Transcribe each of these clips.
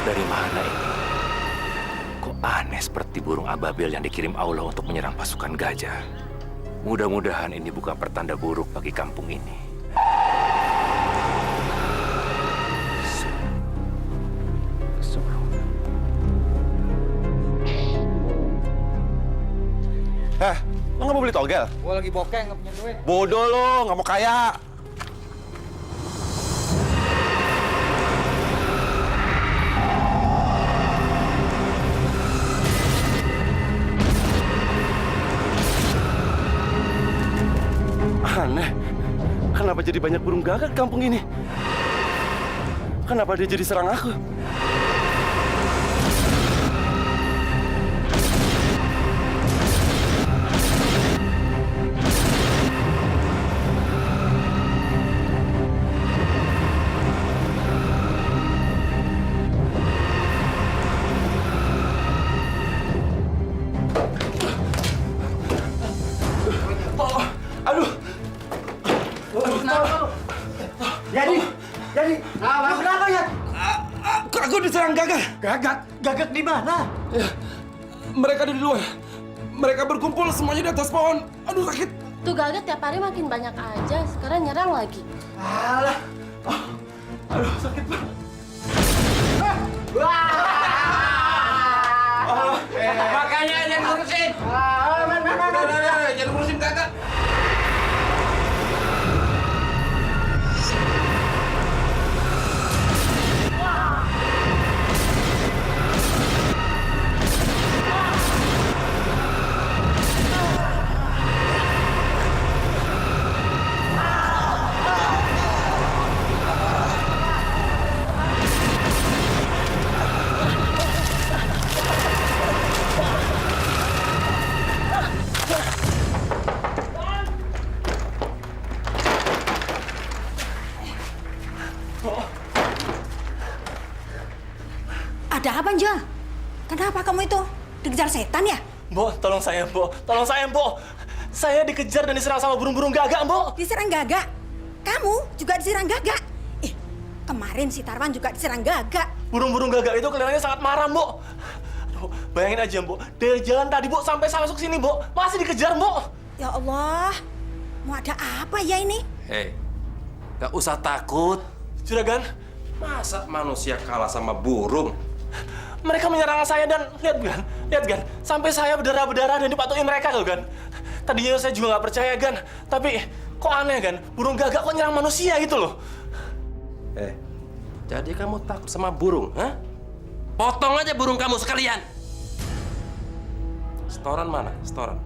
Dari mana ini? Kok aneh seperti burung ababil yang dikirim Allah untuk menyerang pasukan gajah. Mudah-mudahan ini bukan pertanda buruk bagi kampung ini. Lo nggak mau beli togel? Gue lagi bokeh, nggak punya duit. Bodoh lo, nggak mau kaya. Aneh, kenapa jadi banyak burung gagak di kampung ini? Kenapa dia jadi serang aku? Aduh. Jadi, kenapa ya? Aku diserang gagak. Gagak di mana? Ya, mereka di luar. Mereka berkumpul semuanya di atas pohon. Aduh, sakit. Tuh gagak tiap hari makin banyak aja. Sekarang nyerang lagi. Alah. Aduh, sakit banget. Makanya jangan ngurusin. Jangan ngurusin gagak. Ada apa, Jal? Kenapa kamu itu? Dikejar setan ya? Mbok, tolong saya, Mbok. Tolong saya, Mbok. Saya dikejar dan diserang sama burung-burung gagak, Mbok. Diserang gagak? Kamu juga diserang gagak? Kemarin si Tarwan juga diserang gagak. Burung-burung gagak itu kelihatannya sangat marah, Mbok. Aduh, bayangin aja, Mbok. Dari jalan tadi, Mbok, sampai saya masuk sini, Mbok. Masih dikejar, Mbok. Ya Allah, mau ada apa ya ini? Hei, gak usah takut. Juragan, Masa manusia kalah sama burung? mereka menyerang saya dan lihat, Gan. Sampai saya berdarah-berdarah dan dipatuhin mereka, loh, Gan. Tadinya saya juga nggak percaya, Gan. Tapi kok aneh, Gan? Burung gagak kok nyerang manusia gitu, loh. Jadi kamu takut sama burung, ha? Potong aja burung kamu sekalian. Setoran mana? Setoran.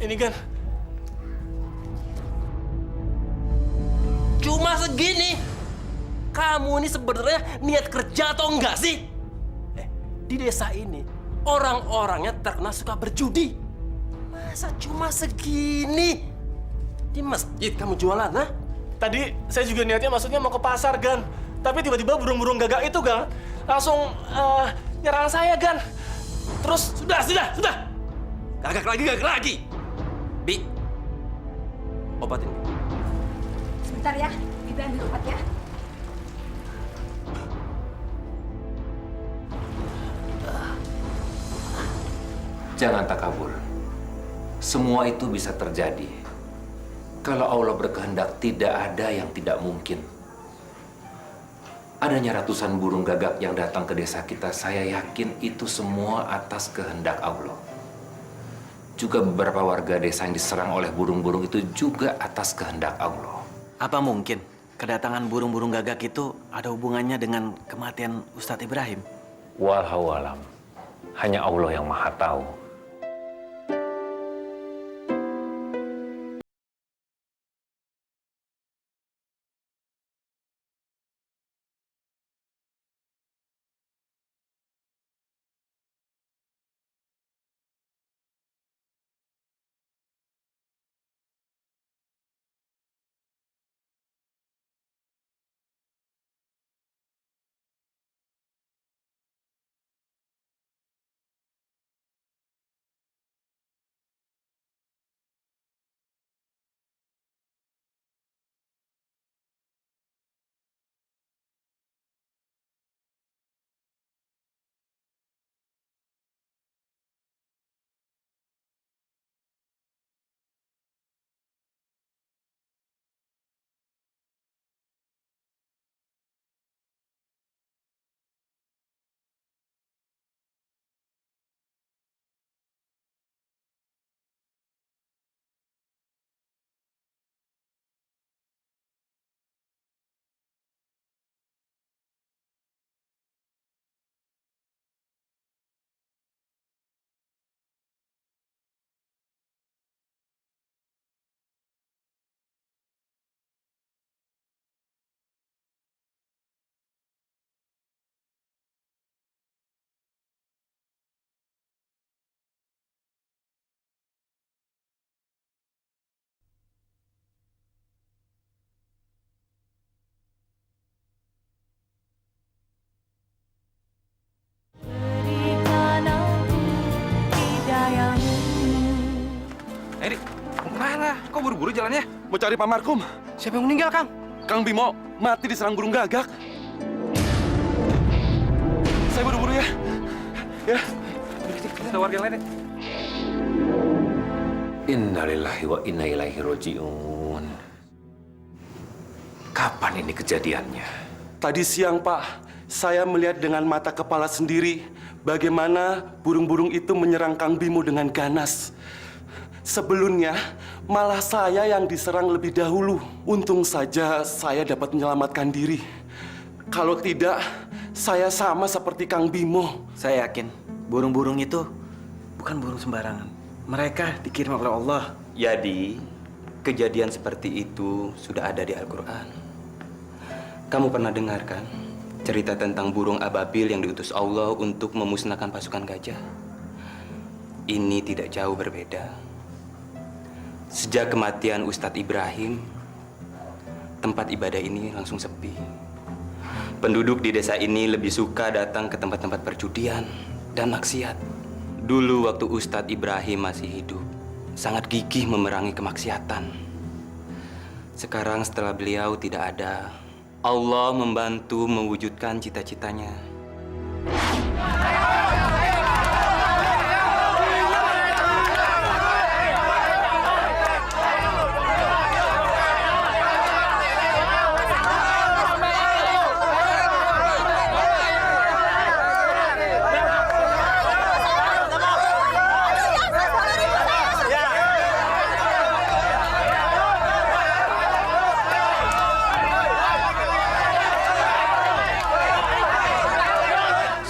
Ini, Gan. Cuma segini. Kamu ini sebenarnya niat kerja atau enggak sih? Di desa ini orang-orangnya terkenal suka berjudi. Masa cuma segini? Di masjid kamu jualan, ha? Tadi saya juga niatnya maksudnya mau ke pasar, Gan. Tapi tiba-tiba burung-burung gagak itu, Gan, langsung nyerang saya, Gan. Terus, Sudah. Gagak lagi. Bi, obatin. Sebentar ya, Bibi ambil obat ya. Jangan takabur. Semua itu bisa terjadi. Kalau Allah berkehendak, tidak ada yang tidak mungkin. Adanya ratusan burung gagak yang datang ke desa kita, saya yakin itu semua atas kehendak Allah. Juga beberapa warga desa yang diserang oleh burung-burung itu juga atas kehendak Allah. Apa mungkin kedatangan burung-burung gagak itu ada hubungannya dengan kematian Ustadz Ibrahim? wallahu alam. Hanya Allah yang Maha Tahu. buru-buru jalannya. Mau cari Pak Markum. Siapa yang meninggal, Kang? Kang Bimo mati diserang burung gagak. Saya buru-buru ya. Ya. Kita warga yang lain ya. Innalillahi wa inna ilaihi roji'un. Kapan ini kejadiannya? Tadi siang, Pak, saya melihat dengan mata kepala sendiri bagaimana burung-burung itu menyerang Kang Bimo dengan ganas. Sebelumnya, malah saya yang diserang lebih dahulu. Untung saja saya dapat menyelamatkan diri. Kalau tidak, saya sama seperti Kang Bimo. Saya yakin burung-burung itu bukan burung sembarangan. Mereka dikirim oleh Allah. Jadi, kejadian seperti itu sudah ada di Al-Quran. Kamu pernah dengar kan cerita tentang burung ababil yang diutus Allah untuk memusnahkan pasukan gajah? Ini tidak jauh berbeda. Sejak kematian Ustadz Ibrahim, tempat ibadah ini langsung sepi. Penduduk di desa ini lebih suka datang ke tempat-tempat perjudian dan maksiat. Dulu waktu Ustadz Ibrahim masih hidup, sangat gigih memerangi kemaksiatan. Sekarang setelah beliau tidak ada, Allah membantu mewujudkan cita-citanya.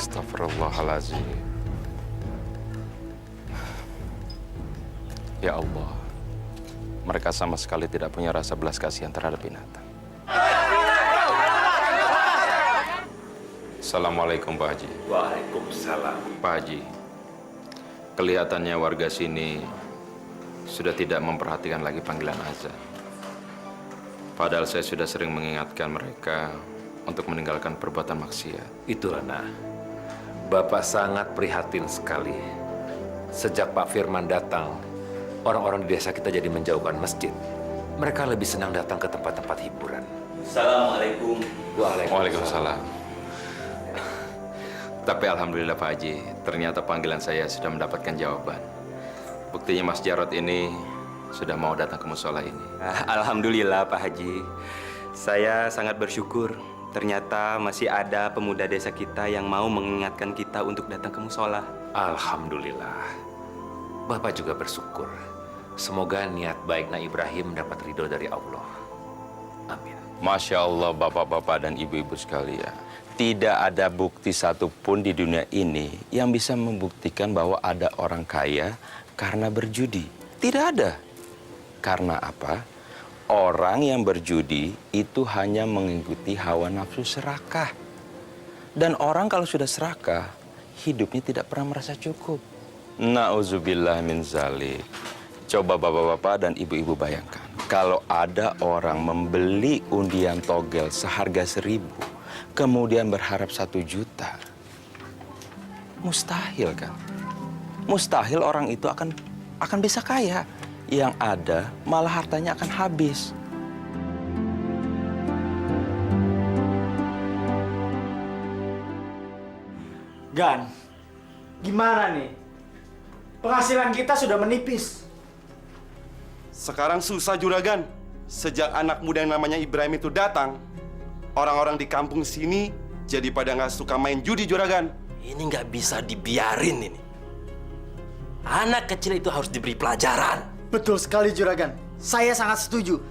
Astagfirullahaladzim. Ya Allah, mereka sama sekali tidak punya rasa belas kasihan terhadap binatang. Assalamualaikum Pak Haji. Waalaikumsalam. Pak Haji, kelihatannya warga sini sudah tidak memperhatikan lagi panggilan azan. Padahal saya sudah sering mengingatkan mereka untuk meninggalkan perbuatan maksiat. Itulah, nah. Bapak sangat prihatin sekali. Sejak Pak Firman datang, orang-orang di desa kita jadi menjauhkan masjid. Mereka lebih senang datang ke tempat-tempat hiburan. Assalamualaikum. Waalaikumsalam. Tapi alhamdulillah Pak Haji, ternyata panggilan saya sudah mendapatkan jawaban. Buktinya Mas Jarod ini sudah mau datang ke musola ini. Alhamdulillah Pak Haji. Saya sangat bersyukur. Ternyata masih ada pemuda desa kita yang mau mengingatkan kita untuk datang ke musola. Alhamdulillah. Bapak juga bersyukur. Semoga niat baik Nak Ibrahim mendapat ridho dari Allah. Amin. Masya Allah bapak-bapak dan ibu-ibu sekalian. Tidak ada bukti satupun di dunia ini yang bisa membuktikan bahwa ada orang kaya karena berjudi. Tidak ada. Karena apa? Orang yang berjudi itu hanya mengikuti hawa nafsu serakah. Dan orang kalau sudah serakah, hidupnya tidak pernah merasa cukup. Na'udzubillah min zalik. Coba bapak-bapak dan ibu-ibu bayangkan. Kalau ada orang membeli undian togel seharga 1.000, kemudian berharap 1 juta. Mustahil kan? Mustahil orang itu akan bisa kaya. Yang ada malah hartanya akan habis. Gan, gimana nih? Penghasilan kita sudah menipis. Sekarang susah juragan. Sejak anak muda yang namanya Ibrahim itu datang, orang-orang di kampung sini jadi pada nggak suka main judi juragan. Ini nggak bisa dibiarin ini. Anak kecil itu harus diberi pelajaran. Betul sekali Juragan. Saya sangat setuju.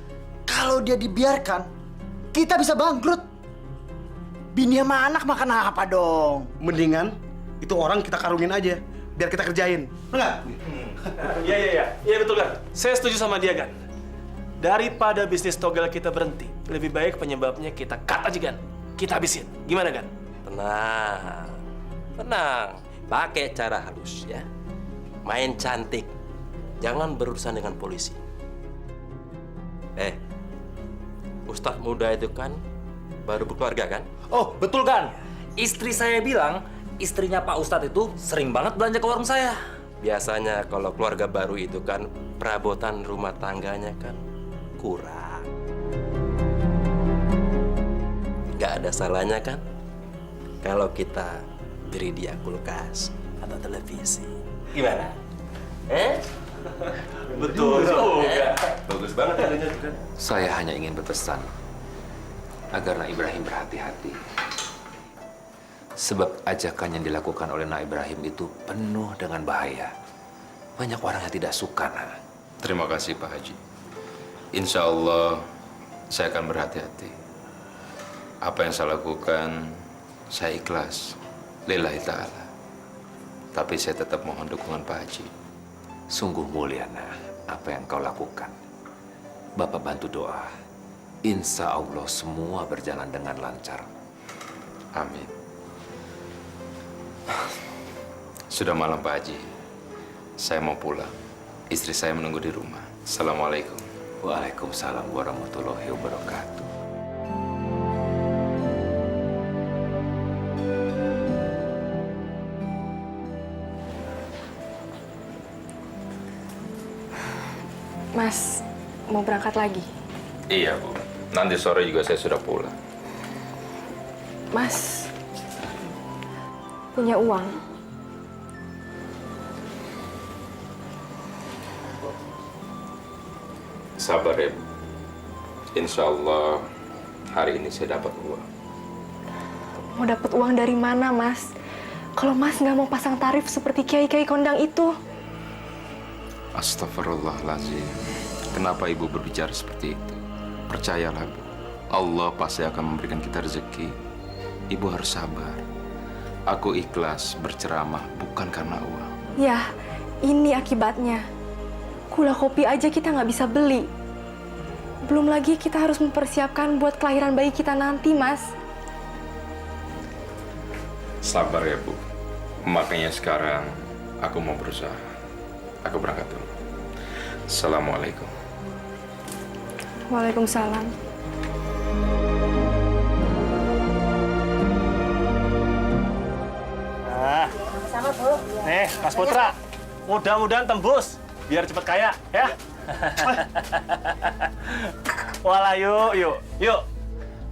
Kalau dia dibiarkan, kita bisa bangkrut. Bini sama anak makan apa dong? Mendingan itu orang kita karungin aja, biar kita kerjain. Enggak? Iya betul kan. Saya setuju sama dia kan. Daripada bisnis togel kita berhenti, lebih baik penyebabnya kita cut aja kan. Kita habisin. Gimana kan? Tenang. Tenang. Pakai cara halus ya. Main cantik. Jangan berurusan dengan polisi. Ustadz muda itu kan baru berkeluarga kan? Oh, betul kan? Istri saya bilang, istrinya Pak Ustadz itu sering banget belanja ke warung saya. Biasanya kalau keluarga baru itu kan perabotan rumah tangganya kan kurang. Gak ada salahnya kan kalau kita beri dia kulkas atau televisi. Gimana? Betul juga. Bagus banget idenya juga. Saya hanya ingin berpesan agar Nak Ibrahim berhati-hati. Sebab ajakan yang dilakukan oleh Nak Ibrahim itu penuh dengan bahaya. Banyak orang yang tidak suka, Nak. Terima kasih Pak Haji. Insya Allah saya akan berhati-hati. Apa yang saya lakukan, saya ikhlas. Lillahi ta'ala. Tapi saya tetap mohon dukungan Pak Haji. Sungguh mulia, Nak, apa yang kau lakukan. Bapak bantu doa. Insya Allah semua berjalan dengan lancar. Amin. Sudah malam Pak Haji. Saya mau pulang. Istri saya menunggu di rumah. Assalamualaikum. Waalaikumsalam warahmatullahi wabarakatuh. Mas, mau berangkat lagi? Iya Bu. Nanti sore juga saya sudah pulang. Mas, punya uang? Sabar ya Bu. Insya Allah hari ini saya dapat uang. Mau dapat uang dari mana, Mas? Kalau Mas nggak mau pasang tarif seperti kiai-kiai kondang itu. Astagfirullahaladzim. Kenapa Ibu berbicara seperti itu? Percayalah Bu. Allah pasti akan memberikan kita rezeki. Ibu harus sabar. Aku ikhlas berceramah bukan karena uang. Ya, ini akibatnya. Gula kopi aja kita nggak bisa beli. Belum lagi kita harus mempersiapkan buat kelahiran bayi kita nanti, Mas. Sabar ya Bu. Makanya sekarang aku mau berusaha. Aku berangkat dulu. Assalamualaikum. Waalaikumsalam. Sama, Bu. Nih, Mas Putra. Mudah-mudahan tembus. Biar cepet kaya, ya. Walah, yuk.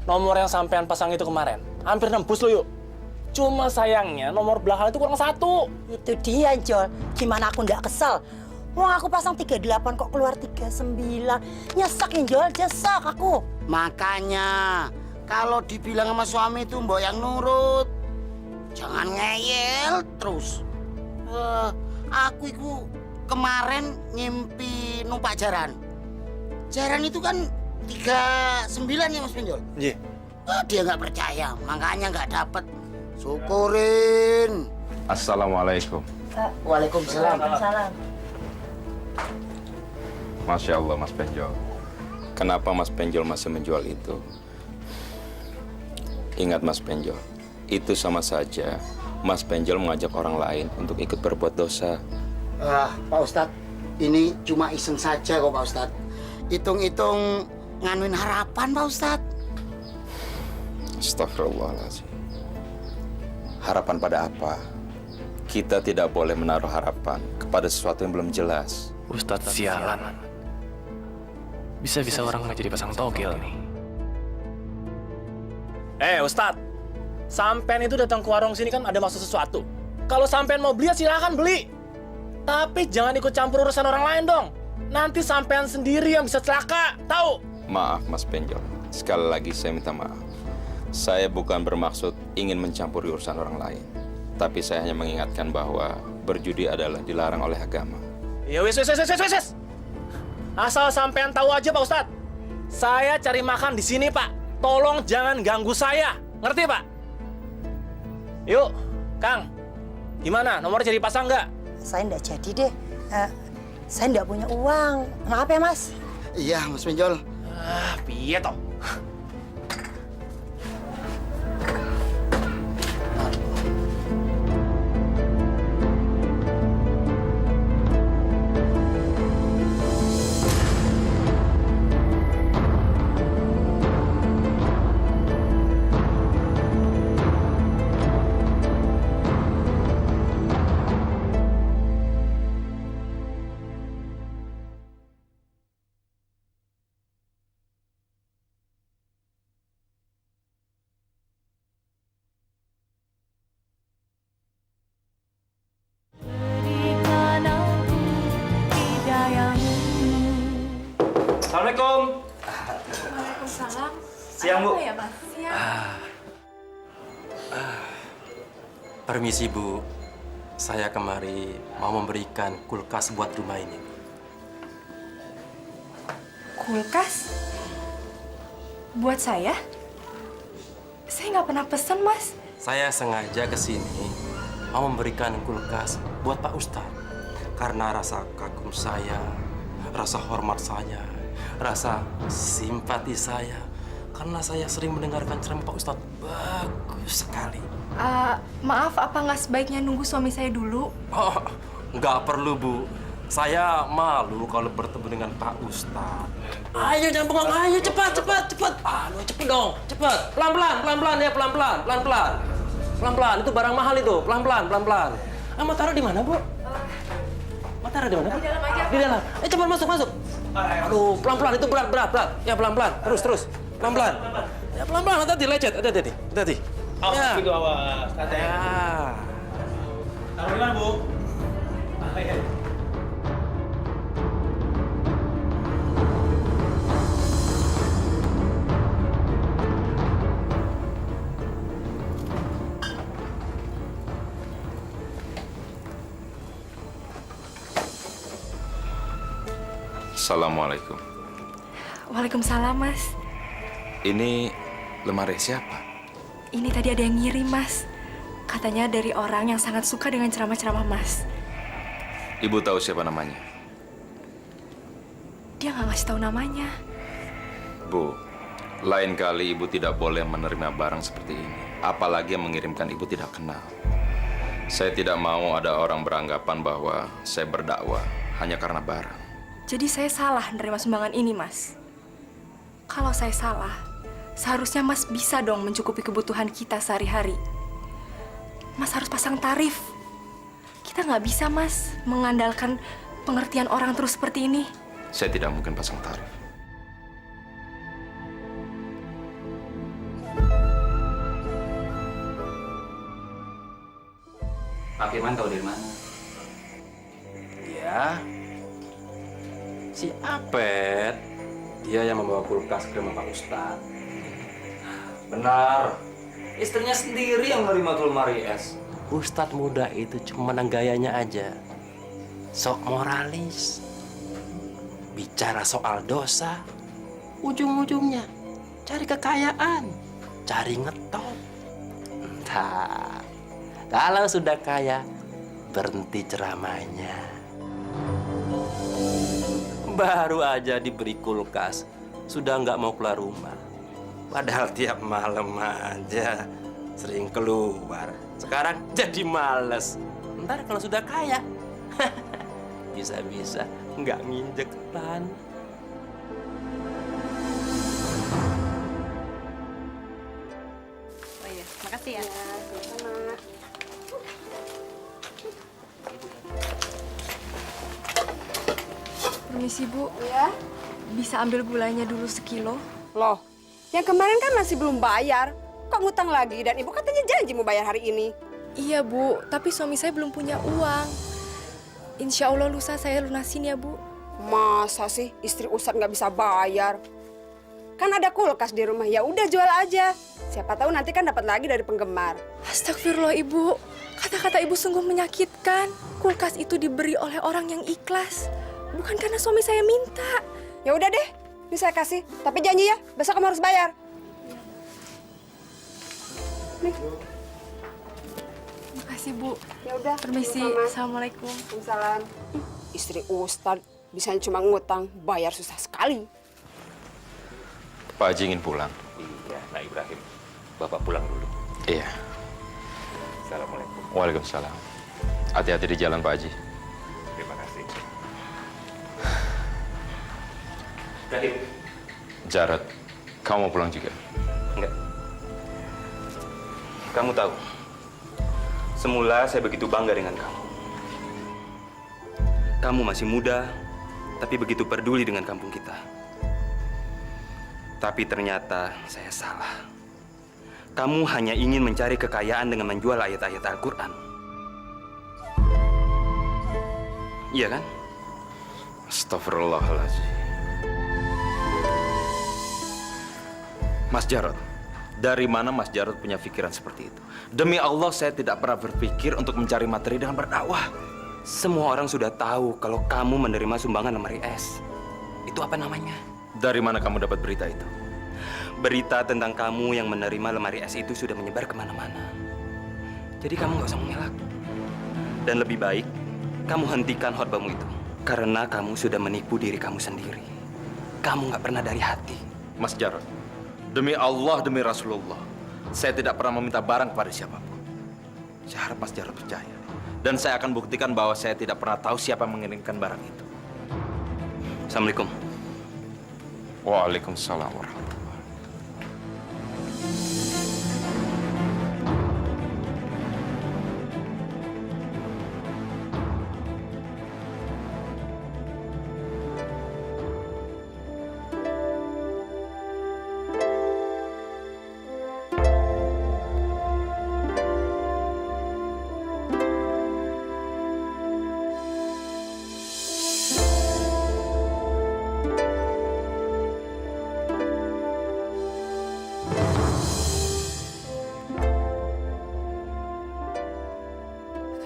Nomor yang sampean pasang itu kemarin, hampir nembus lo, yuk. Cuma sayangnya nomor belakang itu kurang 1. Itu dia, Jol. Gimana aku nggak kesel? Wong aku pasang 38 kok keluar 39. Nyesek ya, Jol. Nyesek aku. Makanya, kalau dibilang sama suami itu mbok yang nurut. Jangan ngeyel terus. Aku itu kemarin ngimpi numpak jaran. Jaran itu kan 39 ya Mas Pinjol? Iya. Dia nggak percaya, makanya nggak dapet. Syukurin. Assalamualaikum. Waalaikumsalam. Masya Allah Mas Penjol. Kenapa Mas Penjol masih menjual itu? Ingat Mas Penjol, itu sama saja Mas Penjol mengajak orang lain untuk ikut berbuat dosa. Pak Ustadz, ini cuma iseng saja kok Pak Ustadz. Hitung-hitung nganuin harapan Pak Ustadz. Astagfirullahaladzim. Harapan pada apa? Kita tidak boleh menaruh harapan kepada sesuatu yang belum jelas. Ustadz sialan. Bisa-bisa orang nggak jadi pasang togel nih. Ustadz. Sampean itu datang ke warung sini kan ada maksud sesuatu. Kalau sampean mau beli, silakan beli. Tapi jangan ikut campur urusan orang lain dong. Nanti sampean sendiri yang bisa celaka, tahu? Maaf Mas Penjol. Sekali lagi saya minta maaf. Saya bukan bermaksud ingin mencampuri urusan orang lain. Tapi saya hanya mengingatkan bahwa berjudi adalah dilarang oleh agama. Ya wes. Asal sampean tahu aja Pak Ustadz. Saya cari makan di sini Pak. Tolong jangan ganggu saya. Ngerti Pak? Yuk, Kang. Gimana? Nomor jadi pasang nggak? Saya nggak jadi deh. Saya nggak punya uang. Maaf ya, Mas. Iya, Mas Pinjol. Piye toh? Assalamualaikum. Waalaikumsalam. Siang, Bu. Apa ya, Mas? Siang. Permisi, Bu. Saya kemari mau memberikan kulkas buat rumah ini. Kulkas? Buat saya? Saya nggak pernah pesan, Mas. Saya sengaja ke sini mau memberikan kulkas buat Pak Ustadz. Karena rasa kagum saya, rasa hormat saya, rasa simpati saya. Karena saya sering mendengarkan ceramah Pak Ustadz. Bagus sekali. Maaf, apa nggak sebaiknya nunggu suami saya dulu? Oh, nggak perlu, Bu. Saya malu kalau bertemu dengan Pak Ustadz. Ayo, jangan bengong. Ayo, cepat. Cepet dong, cepat. Pelan-pelan ya, pelan-pelan. Pelan-pelan, itu barang mahal itu. Pelan-pelan. Mau taruh di mana, Bu? Mau taruh di mana? Di dalam aja. Di dalam. Cepat masuk. Aduh, pelan-pelan, itu berat. Ya, pelan-pelan. Terus. Pelan-pelan. Ya, pelan-pelan, hati-hati, lecet. Hati-hati. Awas, gitu awas. Ya. Taruh di mana, Bu? Assalamualaikum. Waalaikumsalam, Mas. Ini lemari siapa? Ini tadi ada yang ngirim, Mas. Katanya dari orang yang sangat suka dengan ceramah-ceramah Mas. Ibu tahu siapa namanya? Dia nggak ngasih tahu namanya. Bu, lain kali ibu tidak boleh menerima barang seperti ini. Apalagi yang mengirimkan ibu tidak kenal. Saya tidak mau ada orang beranggapan bahwa saya berdakwah hanya karena barang. Jadi saya salah menerima sumbangan ini, Mas. Kalau saya salah, seharusnya Mas bisa dong mencukupi kebutuhan kita sehari-hari. Mas harus pasang tarif. Kita nggak bisa, Mas, mengandalkan pengertian orang terus seperti ini. Saya tidak mungkin pasang tarif. Pak Firman tahu dari mana? Ya, si Apet, dia yang membawa kulkas ke rumah Pak Ustadz. Benar. Istrinya sendiri yang menerima tuh lemari es. Ustadz muda itu cuma gayanya aja. Sok moralis. Bicara soal dosa, ujung-ujungnya cari kekayaan, cari ngetop. Entah, kalau sudah kaya, berhenti ceramahnya. Baru aja diberi kulkas, sudah nggak mau keluar rumah. Padahal tiap malam aja sering keluar. Sekarang jadi males. Ntar kalau sudah kaya, bisa-bisa nggak nginjek tanah. Oh iya, makasih ya. Sama-sama. Permisi, Bu. Ya? Bisa ambil gulanya dulu sekilo? Loh, yang kemarin kan masih belum bayar. Kok ngutang lagi? Dan ibu katanya janji mau bayar hari ini. Iya, Bu. Tapi suami saya belum punya uang. Insya Allah lusa saya lunasin ya, Bu. Masa sih istri Ustadz nggak bisa bayar? Kan ada kulkas di rumah, ya udah jual aja. Siapa tahu nanti kan dapat lagi dari penggemar. Astagfirullah, Ibu. Kata-kata Ibu sungguh menyakitkan. Kulkas itu diberi oleh orang yang ikhlas. Bukan karena suami saya minta. Ya udah deh, ini saya kasih. Tapi janji ya, besok kamu harus bayar. Nih. Makasih, Bu. Ya udah. Permisi. Sama. Assalamualaikum. Waalaikumsalam. Istri Ustadz bisanya cuma ngutang, bayar susah sekali. Pak Haji ingin pulang. Iya, Nak Ibrahim. Bapak pulang dulu. Iya. Assalamualaikum. Waalaikumsalam. Hati-hati di jalan, Pak Haji. Terima kasih. Ibrahim. Jarod, kamu mau pulang juga? Enggak. Kamu tahu, semula saya begitu bangga dengan kamu. Kamu masih muda, tapi begitu peduli dengan kampung kita. Tapi ternyata saya salah. Kamu hanya ingin mencari kekayaan dengan menjual ayat-ayat Al-Quran. Iya kan? Astagfirullahaladzim. Mas Jarod, dari mana Mas Jarod punya pikiran seperti itu? Demi Allah, saya tidak pernah berpikir untuk mencari materi dengan berdakwah. Semua orang sudah tahu kalau kamu menerima sumbangan lemari es. Itu apa namanya? Dari mana kamu dapat berita itu? Berita tentang kamu yang menerima lemari es itu sudah menyebar kemana-mana. Jadi kamu nggak usah mengelak. Dan lebih baik, kamu hentikan khotbahmu itu. Karena kamu sudah menipu diri kamu sendiri. Kamu nggak pernah dari hati. Mas Jarod, demi Allah, demi Rasulullah, saya tidak pernah meminta barang kepada siapapun. Saya harap Mas Jarod percaya. Dan saya akan buktikan bahwa saya tidak pernah tahu siapa yang mengirimkan barang itu. Assalamualaikum. Waalaikumsalam warahmatullahi.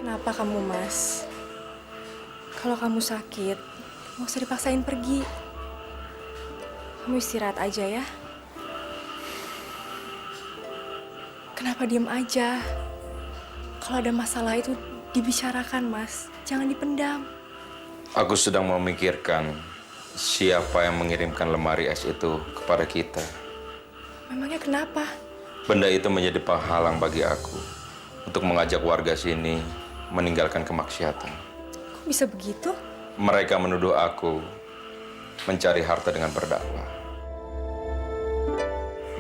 Kenapa kamu, Mas? Kalau kamu sakit, nggak usah dipaksain pergi. Kamu istirahat aja ya. Kenapa diem aja? Kalau ada masalah itu dibicarakan, Mas. Jangan dipendam. Aku sedang memikirkan siapa yang mengirimkan lemari es itu kepada kita. Memangnya kenapa? Benda itu menjadi penghalang bagi aku untuk mengajak warga sini meninggalkan kemaksiatan. Kok bisa begitu? Mereka menuduh aku mencari harta dengan berdakwah.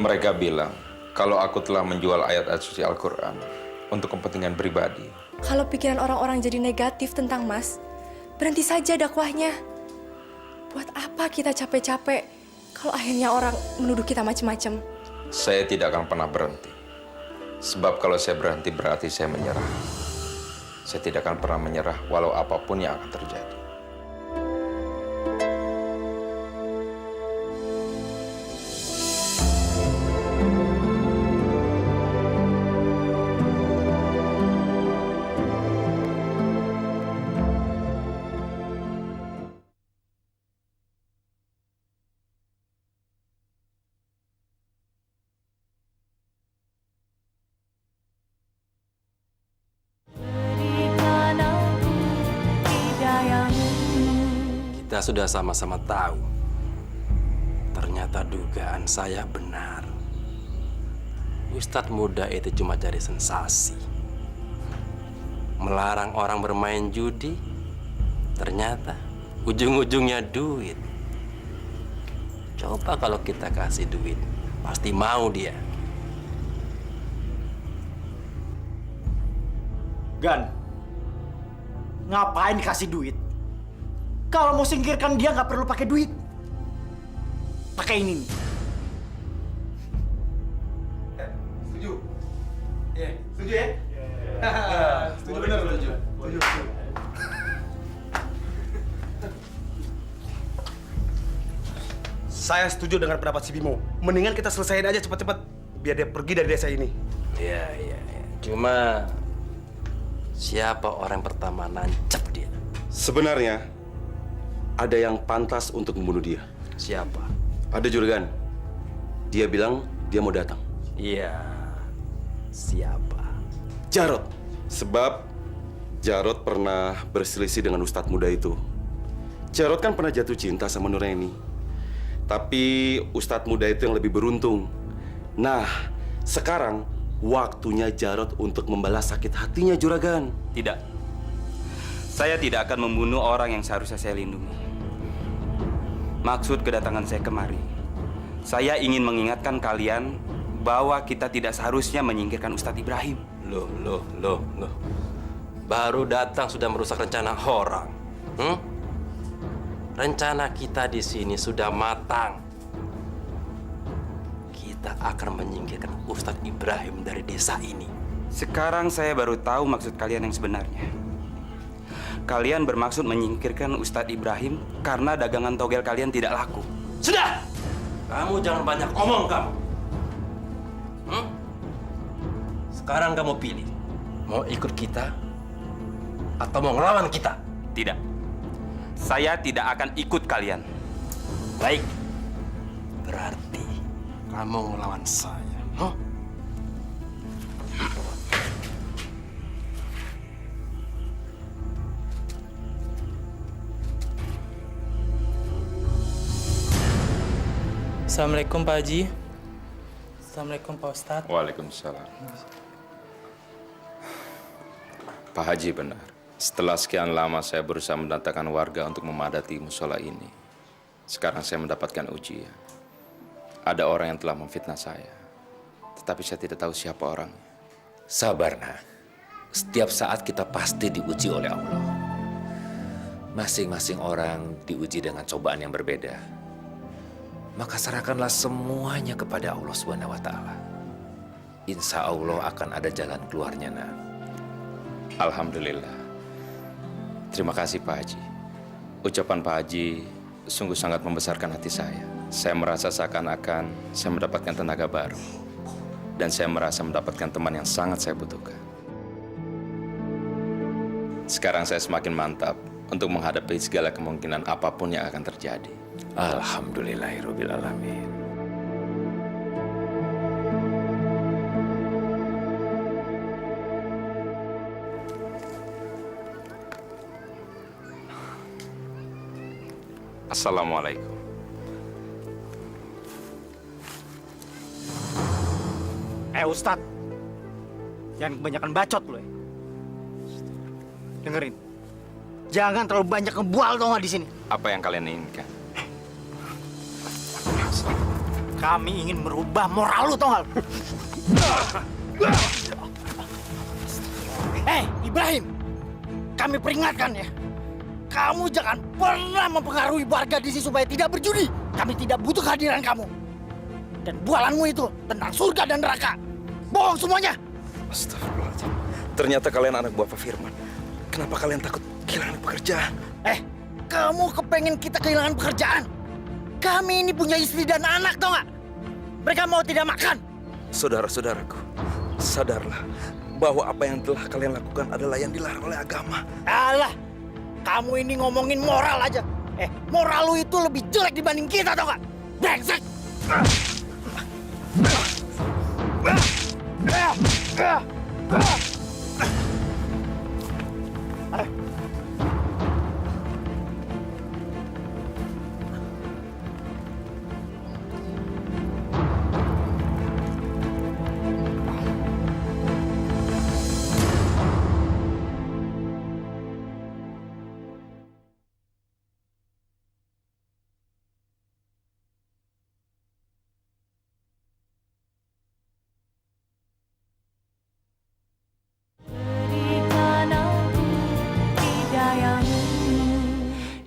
Mereka bilang kalau aku telah menjual ayat-ayat suci Al-Quran untuk kepentingan pribadi. Kalau pikiran orang-orang jadi negatif tentang Mas, berhenti saja dakwahnya. Buat apa kita capek-capek kalau akhirnya orang menuduh kita macam-macam? Saya tidak akan pernah berhenti. Sebab kalau saya berhenti berarti saya menyerah. Saya tidak akan pernah menyerah walau apapun yang akan terjadi. Kita sudah sama-sama tahu. Ternyata dugaan saya benar. Ustadz muda itu cuma cari sensasi. Melarang orang bermain judi. Ternyata ujung-ujungnya duit. Coba kalau kita kasih duit, pasti mau dia. Gan, ngapain dikasih duit? Kalau mau singkirkan dia nggak perlu pakai duit. Pakai ini nih. Setuju? Iya, setuju ya? Setuju benar, setuju. Saya setuju dengan pendapat si Bimo. Mendingan kita selesaiin aja cepat-cepat biar dia pergi dari desa ini. Iya. Cuma siapa orang pertama nancep dia? Sebenarnya ada yang pantas untuk membunuh dia. Siapa? Ada juragan. Dia bilang dia mau datang. Iya. Siapa? Jarod. Sebab Jarod pernah berselisih dengan Ustadz muda itu. Jarod kan pernah jatuh cinta sama Nuraini. Tapi Ustadz muda itu yang lebih beruntung. Nah, sekarang waktunya Jarod untuk membalas sakit hatinya juragan. Tidak. Saya tidak akan membunuh orang yang seharusnya saya lindungi. Maksud kedatangan saya kemari, saya ingin mengingatkan kalian bahwa kita tidak seharusnya menyingkirkan Ustadz Ibrahim. Loh. Baru datang sudah merusak rencana orang. Rencana kita di sini sudah matang. Kita akan menyingkirkan Ustadz Ibrahim dari desa ini. Sekarang saya baru tahu maksud kalian yang sebenarnya. Kalian bermaksud menyingkirkan Ustadz Ibrahim karena dagangan togel kalian tidak laku. Sudah! Kamu jangan banyak omong kamu. Sekarang kamu pilih, mau ikut kita atau mau ngelawan kita? Tidak. Saya tidak akan ikut kalian. Baik. Berarti kamu ngelawan saya. Huh? Assalamualaikum Pak Haji. Assalamualaikum Pak Ustadz. Waalaikumsalam. Pak Haji benar. Setelah sekian lama saya berusaha mendatangkan warga untuk memadati musola ini. Sekarang saya mendapatkan ujian. Ada orang yang telah memfitnah saya. Tetapi saya tidak tahu siapa orangnya. Sabar, nak. Setiap saat kita pasti diuji oleh Allah. Masing-masing orang diuji dengan cobaan yang berbeda. Maka serahkanlah semuanya kepada Allah Subhanahu wa Ta'ala. Insya Allah akan ada jalan keluarnya, nak. Alhamdulillah. Terima kasih Pak Haji. Ucapan Pak Haji sungguh sangat membesarkan hati saya. Saya merasa seakan-akan saya mendapatkan tenaga baru. Dan saya merasa mendapatkan teman yang sangat saya butuhkan. Sekarang saya semakin mantap untuk menghadapi segala kemungkinan apapun yang akan terjadi. Alhamdulillahirrabbilalamin. Assalamualaikum. Ustadz, jangan kebanyakan bacot lo ya. Dengerin, jangan terlalu banyak ngebual tau nggak di sini. Apa yang kalian inginkan? Kami ingin merubah moral lu tau nggak? Ibrahim, kami peringatkan ya. Kamu jangan pernah mempengaruhi warga di sini supaya tidak berjudi. Kami tidak butuh kehadiran kamu. Dan bualanmu itu tentang surga dan neraka. Bohong semuanya. Astagfirullahaladzim. Ternyata kalian anak buah Pak Firman. Kenapa kalian takut kehilangan pekerjaan? Kamu kepengen kita kehilangan pekerjaan? Kami ini punya istri dan anak, tau nggak? Mereka mau tidak makan. Saudara-saudaraku, sadarlah bahwa apa yang telah kalian lakukan adalah yang dilarang oleh agama. Alah, kamu ini ngomongin moral aja. Moral lu itu lebih jelek dibanding kita, tau nggak? Brengsek!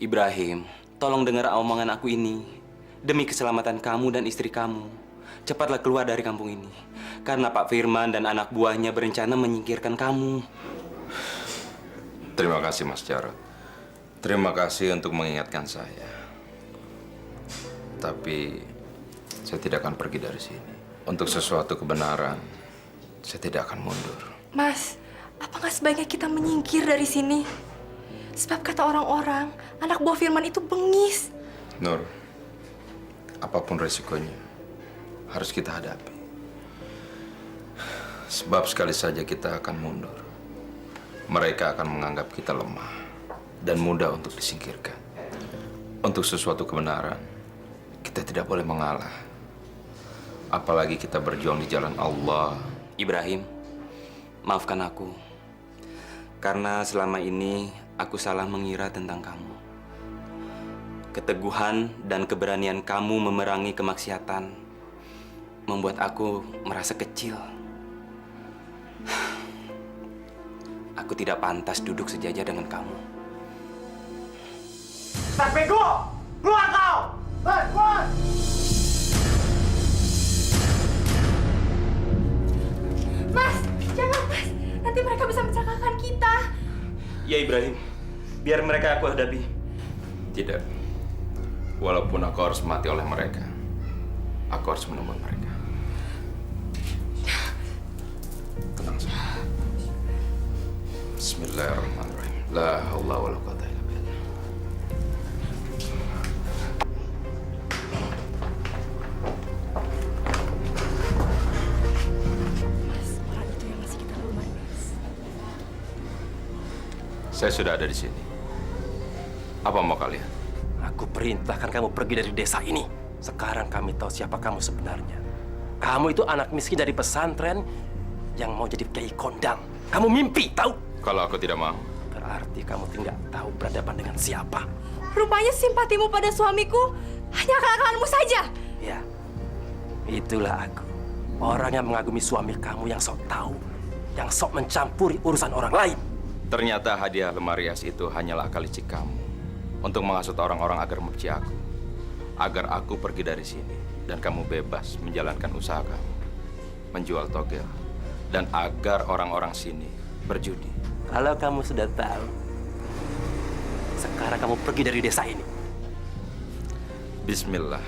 Ibrahim, tolong dengar omongan aku ini. Demi keselamatan kamu dan istri kamu, cepatlah keluar dari kampung ini. Karena Pak Firman dan anak buahnya berencana menyingkirkan kamu. Terima kasih Mas Jarod. Terima kasih untuk mengingatkan saya. Tapi saya tidak akan pergi dari sini. Untuk sesuatu kebenaran, saya tidak akan mundur. Mas, apa nggak sebaiknya kita menyingkir dari sini? Sebab kata orang-orang, anak buah Firman itu bengis. Nur, apapun resikonya, harus kita hadapi. Sebab sekali saja kita akan mundur, mereka akan menganggap kita lemah dan mudah untuk disingkirkan. Untuk sesuatu kebenaran, kita tidak boleh mengalah. Apalagi kita berjuang di jalan Allah. Ibrahim, maafkan aku. Karena selama ini aku salah mengira tentang kamu. Keteguhan dan keberanian kamu memerangi kemaksiatan membuat aku merasa kecil. Aku tidak pantas duduk sejajar dengan kamu. Bego! Keluar kau! Keluar! Mas, jangan Mas. Nanti mereka bisa mencelakakan kita. Ya Ibrahim, biar mereka aku hadapi. Tidak. Walaupun aku harus mati oleh mereka, aku harus menemukan mereka. Tenang Bismillahirrahmanirrahim. La haula wala quwata illa billah. Orang itu yang ngasih kita rumah, Mas. Saya sudah ada di sini. Apa mau kalian? Aku perintahkan kamu pergi dari desa ini. Sekarang kami tahu siapa kamu sebenarnya. Kamu itu anak miskin dari pesantren yang mau jadi kiai kondang. Kamu mimpi, tahu? Kalau aku tidak mau, berarti kamu tidak tahu berhadapan dengan siapa. Rupanya simpatimu pada suamiku hanya akal-akalanmu saja. Ya, itulah aku. Orang yang mengagumi suami kamu yang sok tahu, yang sok mencampuri urusan orang lain. ternyata hadiah lemari es itu hanyalah akal licik kamu untuk menghasut orang-orang agar membenci aku, agar aku pergi dari sini dan kamu bebas menjalankan usaha kamu, menjual togel, dan agar orang-orang sini berjudi. Kalau kamu sudah tahu, sekarang kamu pergi dari desa ini. Bismillah,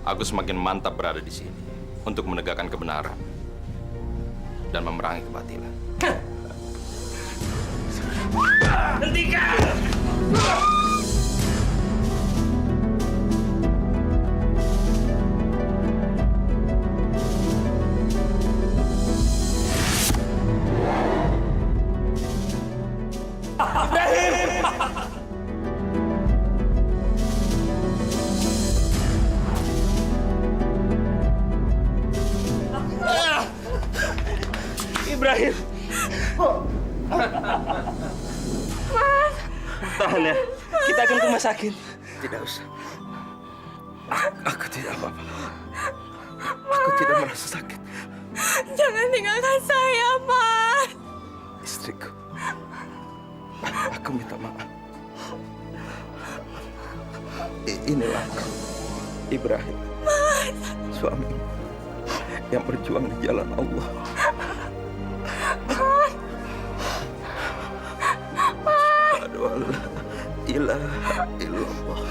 aku semakin mantap berada di sini untuk menegakkan kebenaran dan memerangi kebatilan. Hentikan! Ibrahim. Mas. Tahan ya. Kita akan ke rumah sakit. Tidak usah. Aku tidak apa-apa. Aku tidak merasa sakit. Jangan tinggalkan saya, Mas. Istriku. Aku minta maaf. Inilah aku, Ibrahim. Mas. Suami yang berjuang di jalan Allah. Asyhadu an la ilaha illallah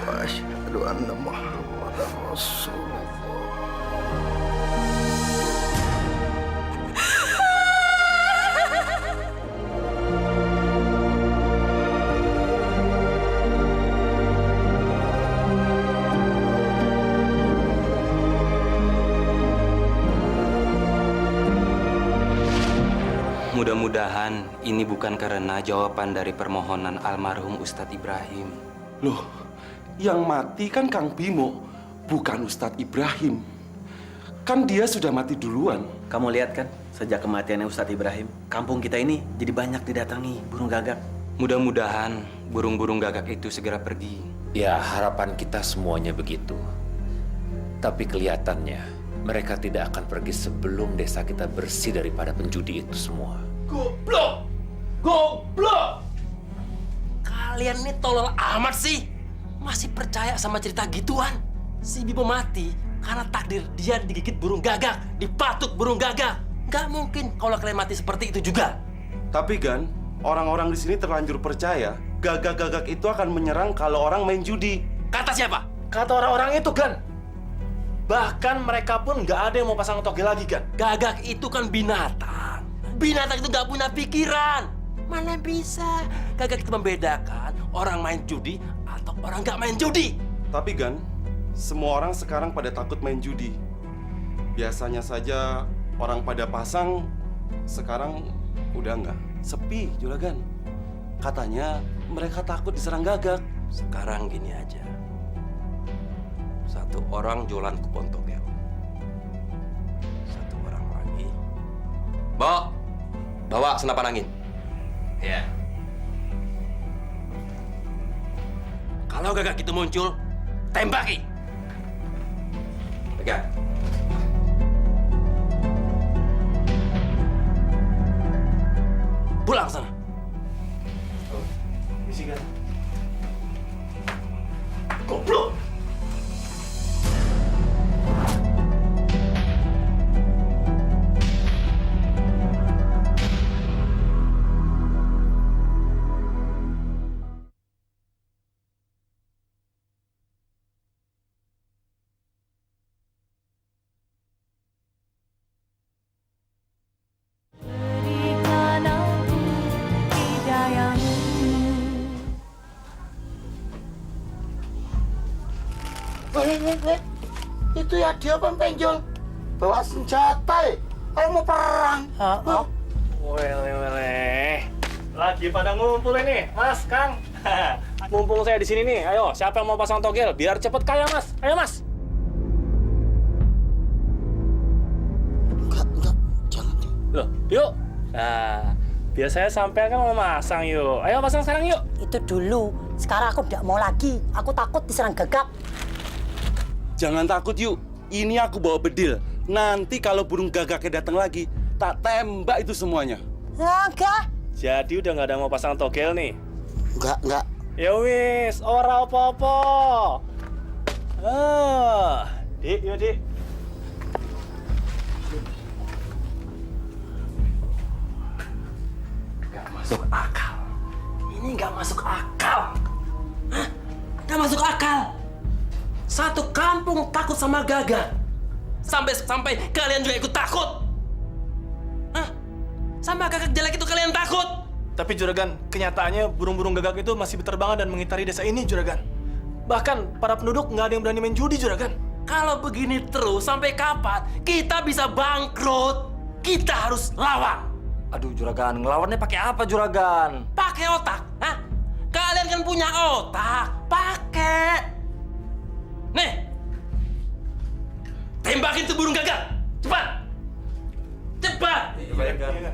wa asyhadu anna Muhammadar Rasulullah. Mudah-mudahan ini bukan karena jawaban dari permohonan almarhum Ustadz Ibrahim. Loh, yang mati kan Kang Bimo, bukan Ustadz Ibrahim. Kan dia sudah mati duluan. Kamu lihat kan, sejak kematiannya Ustadz Ibrahim, kampung kita ini jadi banyak didatangi burung gagak. Mudah-mudahan burung-burung gagak itu segera pergi. Ya, harapan kita semuanya begitu. Tapi kelihatannya mereka tidak akan pergi sebelum desa kita bersih daripada penjudi itu semua. Goblok! Goblok! Kalian ini tolol amat sih. Masih percaya sama cerita gituan? Si Bimo mati karena takdir dia digigit burung gagak, dipatuk burung gagak. Nggak mungkin kalau kalian mati seperti itu juga. Tapi Gan, orang-orang di sini terlanjur percaya gagak-gagak itu akan menyerang kalau orang main judi. Kata siapa? Kata orang-orang itu, Gan. Bahkan mereka pun nggak ada yang mau pasang togel lagi, Gan. Gagak itu kan binatang. Binatang itu nggak punya pikiran. Mana bisa gagak itu membedakan orang main judi atau orang nggak main judi? Tapi Gan, semua orang sekarang pada takut main judi. Biasanya saja orang pada pasang, sekarang udah nggak. Sepi, Juragan. Katanya mereka takut diserang gagak. Sekarang gini aja. Satu orang jualan kupon togel. Satu orang lagi. Bawa senapan angin. Ya. Kalau gagak itu muncul, tembaki. Pegang. Pulang sana. Misi, Gan. Goblok! Berikan Itu ya dia penjol bawa senjata. Ayo mau perang. Wele. Lagi pada ngumpul ini, Mas, Kang. Mumpung saya di sini nih, ayo siapa yang mau pasang togel biar cepet kaya, Mas? Ayo, Mas. Enggak, jangan. Loh, yuk. Nah, biar saya sampai kan mau masang yuk. Ayo pasang sekarang yuk. Itu dulu. Sekarang aku tidak mau lagi. Aku takut diserang gagak. Jangan takut yuk. Ini aku bawa bedil. Nanti kalau burung gagaknya datang lagi, tak tembak itu semuanya. Enggak. Jadi udah nggak ada mau pasang togel nih? Enggak. Ya wis, ora apa-apa. Dik, yuk Dik. Gak masuk akal. Ini gak masuk akal. Hah? Gak masuk akal. Satu kampung takut sama Gagak. Sampai kalian juga ikut takut. Hah? Sama Gagak jelek itu kalian takut. Tapi Juragan, kenyataannya burung-burung gagak itu masih berterbangan dan mengitari desa ini, Juragan. Bahkan para penduduk nggak ada yang berani main judi, Juragan. Kalau begini terus, sampai kapan kita bisa bangkrut? Kita harus lawan. Aduh, Juragan, ngelawannya pakai apa, Juragan? Pakai otak, hah? Kalian kan punya otak, pakai. Nih, tembakin tuh burung gagak, cepat, cepat. Iya,